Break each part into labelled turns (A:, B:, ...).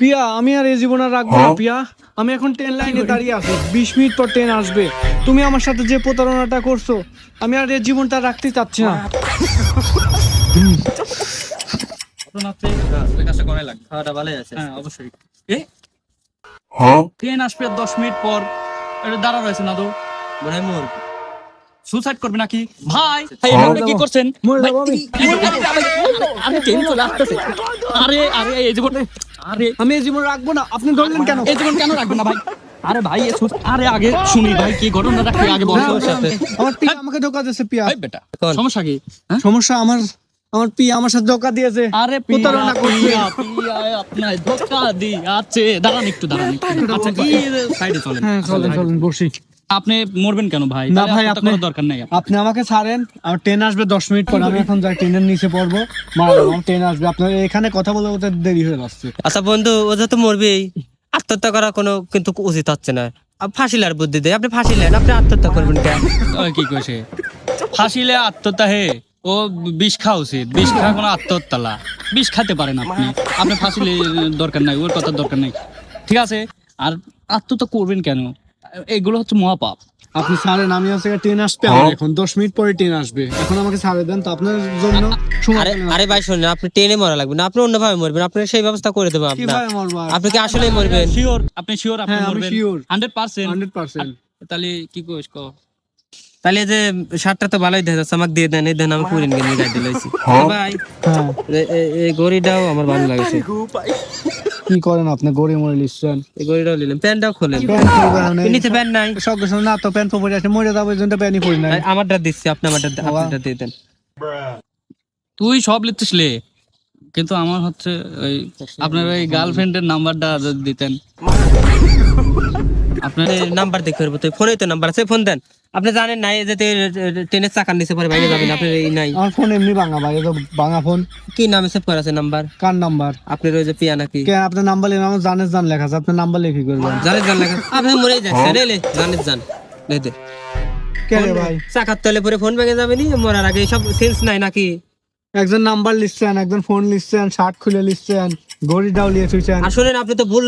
A: পিয়া আমি আর এই জীবন আর রাখবো না পিয়া। আমি এখন ট্রেন লাইনে দাঁড়িয়ে আছি, 20 মিনিট পর ট্রেন আসবে। তুমি আমার সাথে যে প্রতারণাটা করছো, আমি আর এই জীবনটা রাখতে চাচ্ছি না।
B: কাজটা করাই লাগবে। খাওয়াটা ভালোই আছে। হ্যাঁ অবশ্যই। ট্রেন আসবে 10 মিনিট পর। এটা দাঁড়া রয়েছে না তো মনে হয় মোর সুসাইড করবে নাকি ভাই? আপনি কি করছেন?
A: মরে যাবো আমি।
B: আরে ট্রেন চলে আসতেছে। আরে আরে এই জীবন, আরে
A: আমি এই জীবন রাখবো না, আপনি ধরলেন কেন?
B: এই জীবন কেন রাখবেন না ভাই? আরে ভাই আরে আগে শুনি ভাই কি ঘটনাটা কি আগে বলতে হবে।
A: আমার পিয়া আমাকে ধোকা দিয়েছে পিয়া।
B: এই বেটা সমস্যা কি? হ্যাঁ?
A: সমস্যা আমার পিয়া আমার সাথে ধোকা দিয়েছে,
B: আরে
A: প্রতারণা করছে।
B: আপনার ধোকা দি আছে। দাঁড়ান একটু আচ্ছা এই সাইডে চলেন।
A: হ্যাঁ চলেন বসি।
B: আপনি মরবেন কেন ভাই?
A: না ভাই,
B: আপনার কোনো দরকার নাই।
A: আপনি আমাকে ছাড়েন। আমার ট্রেন আসবে 10 মিনিট পর, আমি এখন যাই ট্রেনের নিচে পড়বো। আমার ট্রেন আসবে, আপনার এখানে কথা বলতে বলতে দেরি হয়ে যাচ্ছে।
C: আচ্ছা বন্ধু, ও যত মরবেই, আত্মহত্যা করা কোনো কিন্তু উচিত হচ্ছে না। ফাঁসিলার বুদ্ধি দেয়, আপনি ফাঁসি নেন, আপনি আত্মহত্যা করবেন কেন?
B: ওই কি কইছে? ফাঁসিলে আত্মহত্যা হে? ও বিষ খাওয়া উচিত। বিষ খাওয়া কোনো আত্মহত্যা না। বিষ খেতে পারেন আপনি ফাঁসিলে দরকার নাই, ওর কথার দরকার নাই। ঠিক আছে? আর আত্মহত্যা করবেন কেন? এগুলো হচ্ছে মহাপাপ।
A: আপনি ছাড়েন, আমি হচ্ছে ট্রেন আসবে আমার এখন 10 মিনিট পরে ট্রেন আসবে। এখন আমাকে ছাড়ে দেন তো, আপনার জন্য সময়
C: আরে
A: পেলাম না।
C: আরে ভাই শুনুন, আপনি ট্রেনে মরা লাগবে না, আপনি অন্যভাবে মরবেন, আপনি সেই ব্যবস্থা করে দেবো আপনার।
A: কিভাবে মরবো আর?
C: আপনি কি আসলেই মরবেন?
B: শিওর? আপনি শিওর আপনি
A: হ্যাঁ, আমি
B: মরবেন?
A: sure।
B: 100%?
A: 100%।
B: তাহলে কি কইস ক?
C: তাহলে এই যে শার্টটা তো ভালোই দেখা যাচ্ছে, আমাকে দিয়ে দেন, এই দেন, আমি পুরিন গেঞ্জি গাইতে লইছি ভাই।
A: হ্যাঁ,
C: এই গড়িটাও আমার ভালো লাগছে।
A: কি করেন আপনি? গড়ি মরে লিখছেন।
C: এই গড়িটাও নিলাম, প্যান্টটাও খোলেন।
A: প্যান্ট পরবেন না?
C: নিচে প্যান্ট নাই।
A: সঙ্গে সঙ্গে না তো প্যান্ট পরে আছে, মরে যাবো এই জন্য প্যান্টই পরি নাই।
C: আমারটা দিচ্ছি, আপনি আপনারটা দিয়ে দেন।
B: তুই সব লিখছিস লে, কিন্তু আমার হচ্ছে ওই আপনার ওই গার্লফ্রেন্ডের নাম্বারটা যদি দিতেন। আপনার
C: নাম্বার দেখে করবো তো, ফোনেই তো নাম্বার আছে, ফোন দেন। আপনি জানেন নাই যে ট্রেনের চাকার নিচে পরে বাইরে যাবেন, আপনার এই নাই।
A: আমার ফোন এমনি ভাঙা ভাই, তো ভাঙা ফোন।
C: কি নামে সেভ করা আছে নাম্বার?
A: কার নাম্বার?
C: আপনার ওই যে পিয়া নাকি?
A: কে আপনার নাম্বার লিখে? আমার জান লেখা আছে, আপনার নাম্বার লিখে করবেন?
C: জান লেখা, আপনি মরেই যাচ্ছেন। এলে জান দে
A: কে রে ভাই?
C: চাকার তলে পরে ফোন ভেঙে যাবে নি মরার আগে, সব সেন্স নাই নাকি?
A: একজন নাম্বার লিখছেন, একজন ফোন লিখছেন, শার্ট খুলে লিখছেন, ঘড়িটাও লিয়ে শুয়েছেন।
C: আর শুনেন, আপনি তো ভুল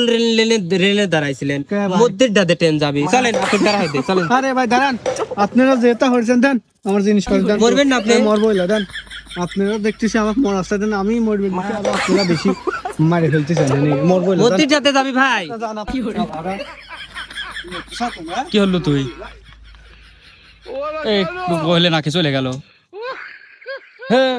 C: রেলে দাঁড়াইছিলেন,
A: কে ভাই?
C: মধ্যের ডাতে ট্রেন যাবি। চলেন আপনি দাঁড়াই দে, চলেন।
A: আরে ভাই দাঁড়ান, আপনারা যেটা হয়েছেন দেন আমার জিনিস করে দেন।
C: মরবেন না আপনি?
A: মরবো ইলা দেন। আপনারা দেখতেছি আমার মরার সাথে আমি মরবেন বেশি, আর আপনারা বেশি মারে ফেলতেছেন। মরবো ইলা দেন।
C: মধ্যের ডাতে যাবি ভাই।
B: কি হলো তুই? এই কইলে নাকি চলে গেল? হ্যাঁ